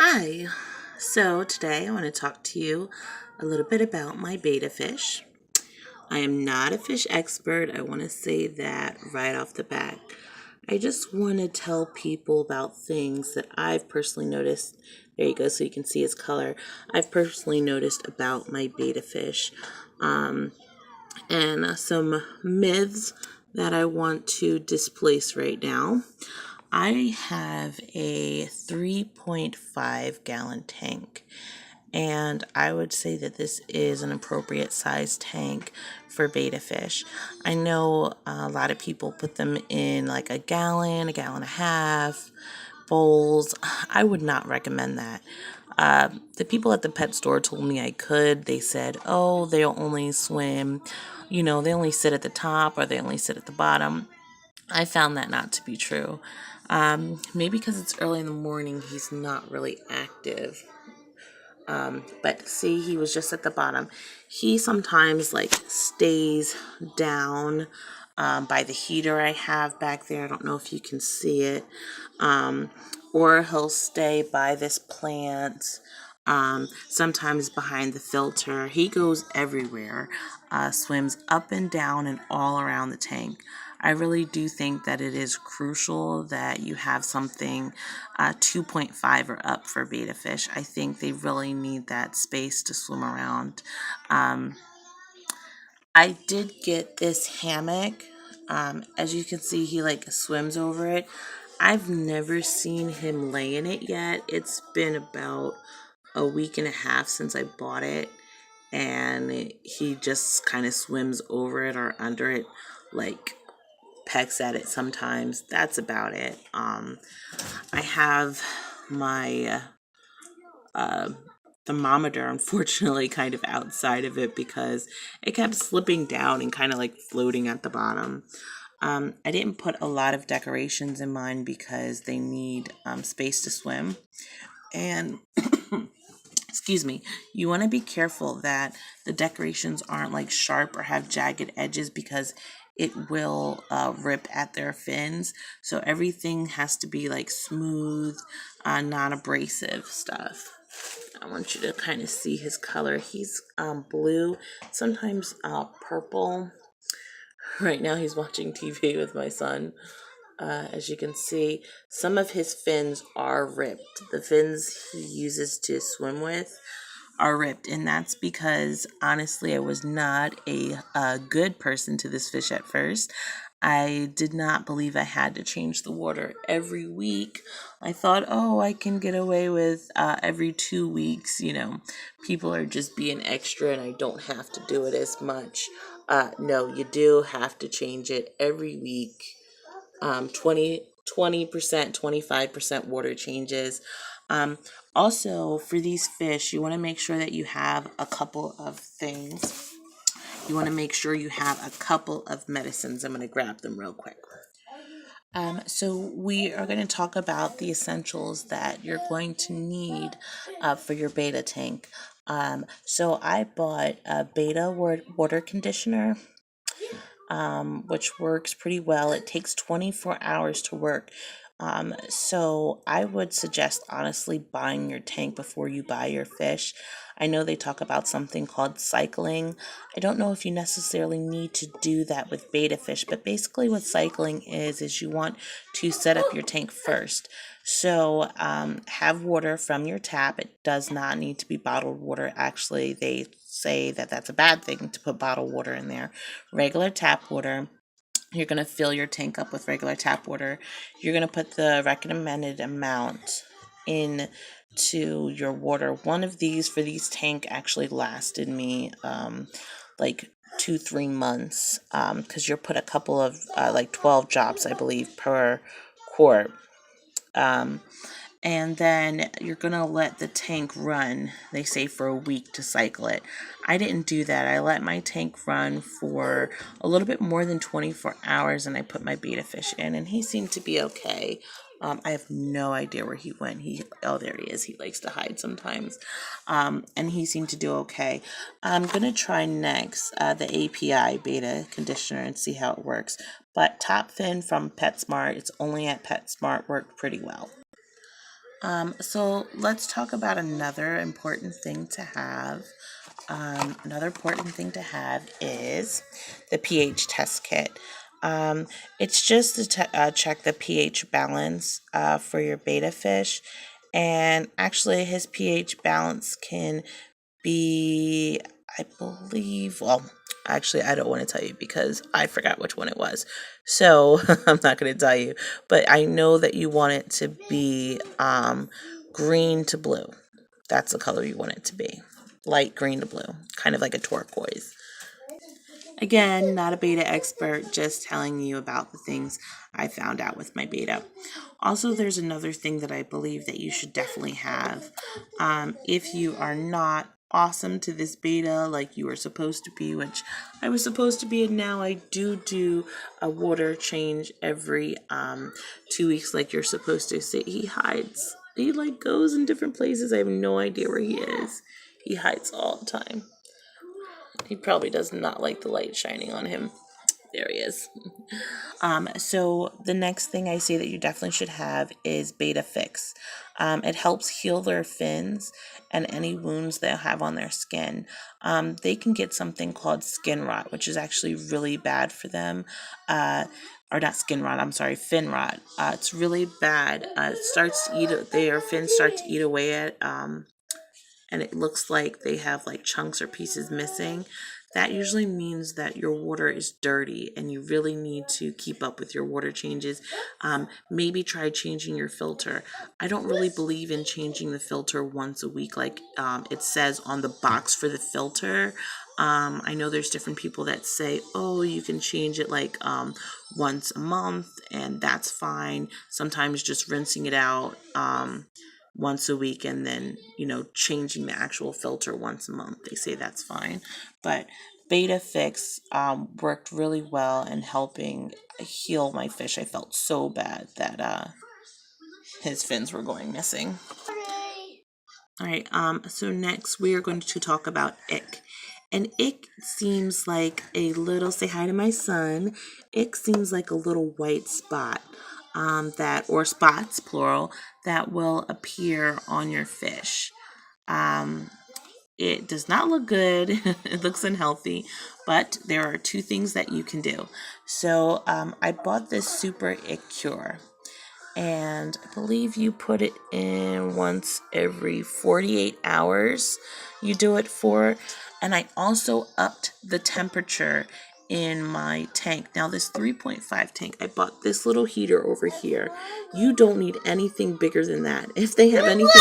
Hi, so today I want to talk to you a little bit about my betta fish. I am not a fish expert. I want to say that right off the bat. I just want to tell people about things that I've personally noticed. There you go, so you can see its color. I've personally noticed about my betta fish. And some myths that I want to displace right now. I have a 3.5 gallon tank, and I would say that this is an appropriate size tank for betta fish. I know a lot of people put them in like a gallon and a half bowls. I would not recommend that. The people at the pet store told me I could. They said, oh, they'll only swim, they only sit at the top or they only sit at the bottom. I found that not to be true. Maybe because it's early in the morning, he's not really active. But see, he was just at the bottom. He sometimes like stays down by the heater I have back there. I don't know if you can see it. Or he'll stay by this plant. Sometimes behind the filter. He goes everywhere, swims up and down and all around the tank. I really do think that it is crucial that you have something 2.5 or up for betta fish. I think they really need that space to swim around. I did get this hammock. As you can see, he like swims over it. I've never seen him lay in it yet. It's been about a week and a half since I bought it, and he just kind of swims over it or under it, like pecks at it sometimes. That's about it. I have my thermometer, unfortunately, kind of outside of it because it kept slipping down and kind of like floating at the bottom. I didn't put a lot of decorations in mine because they need space to swim. And excuse me, you want to be careful that the decorations aren't like sharp or have jagged edges because it will rip at their fins. So everything has to be like smooth, non-abrasive stuff. I want you to kind of see his color. He's blue, sometimes purple. Right now he's watching TV with my son. As you can see, some of his fins are ripped. The fins he uses to swim with are ripped, and that's because honestly I was not a good person to this fish at first. I did not believe I had to change the water every week. I thought, oh, I can get away with every 2 weeks. People are just being extra and I don't have to do it as much. No, you do have to change it every week. 20%, 25% water changes. Um, Also, for these fish, you want to make sure that you have a couple of things. You want to make sure you have a couple of medicines. I'm going to grab them real quick. So we are going to talk about the essentials that you're going to need for your betta tank. So I bought a betta water conditioner, which works pretty well. It takes 24 hours to work. So I would suggest honestly buying your tank before you buy your fish. I know they talk about something called cycling. I don't know if you necessarily need to do that with betta fish, but basically what cycling is you want to set up your tank first. So have water from your tap. It does not need to be bottled water. Actually, they say that that's a bad thing to put bottled water in there. Regular tap water. You're going to fill your tank up with regular tap water. You're going to put the recommended amount in to your water. One of these for these tank actually lasted me like 2-3 months because you're put a couple of like 12 drops, I believe, per quart. Um, and then you're going to let the tank run, they say, for a week to cycle it. I didn't do that. I let my tank run for a little bit more than 24 hours and I put my betta fish in and he seemed to be okay. I have no idea where he went. Oh, there he is. He likes to hide sometimes. And he seemed to do okay. I'm going to try next the API betta conditioner and see how it works. But Top Fin from PetSmart, it's only at PetSmart, worked pretty well. So let's talk about another important thing to have. Another important thing to have is the pH test kit. Um, it's just to check the pH balance for your betta fish. And actually, his pH balance can be, I believe, well, actually, I don't want to tell you because I forgot which one it was. So I'm not going to tell you. But I know that you want it to be green to blue. That's the color you want it to be. Light green to blue, kind of like a turquoise. Again, not a betta expert, just telling you about the things I found out with my betta. Also, there's another thing that I believe that you should definitely have. If you are not awesome to this betta like you were supposed to be, which I was supposed to be, and now I do a water change every 2 weeks like you're supposed to. So he hides. He like goes in different places. I have no idea where he is. He hides all the time. He probably does not like the light shining on him. There he is. So the next thing I say that you definitely should have is Betta Fix. It helps heal their fins and any wounds they'll have on their skin. They can get something called skin rot, which is actually really bad for them. Or not skin rot, I'm sorry, fin rot. It's really bad. It starts to eat, their fins start to eat away at and it looks like they have like chunks or pieces missing, that usually means that your water is dirty and you really need to keep up with your water changes. Maybe try changing your filter. I don't really believe in changing the filter once a week like it says on the box for the filter. I know there's different people that say, oh, you can change it like once a month, and that's fine. Sometimes just rinsing it out once a week and then, changing the actual filter once a month. They say that's fine. But Betta Fix worked really well in helping heal my fish. I felt so bad that his fins were going missing. All right, so next we are going to talk about ick. And ick seems like a little, say hi to my son. Ick seems like a little white spot or spots, plural, that will appear on your fish. Um, it does not look good. It looks unhealthy, but there are two things that you can do. So I bought this Super Ick Cure, and I believe you put it in once every 48 hours. You do it for, and I also upped the temperature in my tank. Now this 3.5 tank, I bought this little heater over here. You don't need anything bigger than that. If they have anything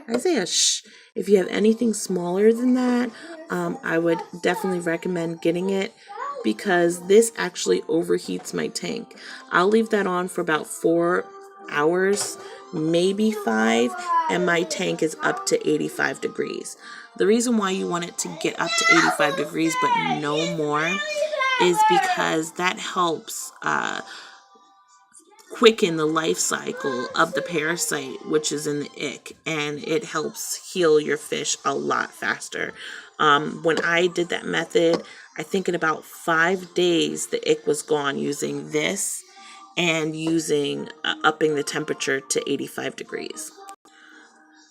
Isaiah, shh. If you have anything smaller than that, I would definitely recommend getting it because this actually overheats my tank. I'll leave that on for about 4 hours, maybe 5, and my tank is up to 85 degrees. The reason why you want it to get up to 85 degrees but no more is because that helps quicken the life cycle of the parasite, which is in the ick, and it helps heal your fish a lot faster. When I did that method, I think in about 5 days, the ick was gone using this and using upping the temperature to 85 degrees.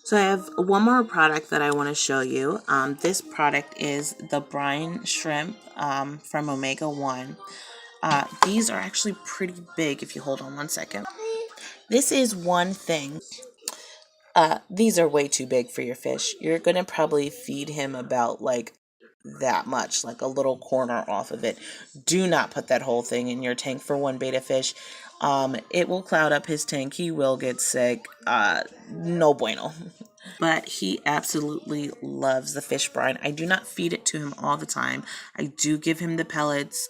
So I have one more product that I want to show you. This product is the brine shrimp from Omega 1. These are actually pretty big if you hold on one second. This is one thing. These are way too big for your fish. You're going to probably feed him about like that much, like a little corner off of it. Do not put that whole thing in your tank for one betta fish. It will cloud up his tank. He will get sick. No bueno. But he absolutely loves the fish brine. I do not feed it to him all the time. I do give him the pellets,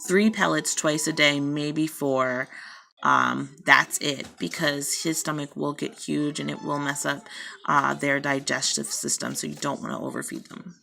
3 pellets twice a day, maybe 4. That's it, because his stomach will get huge and it will mess up their digestive system, so you don't want to overfeed them.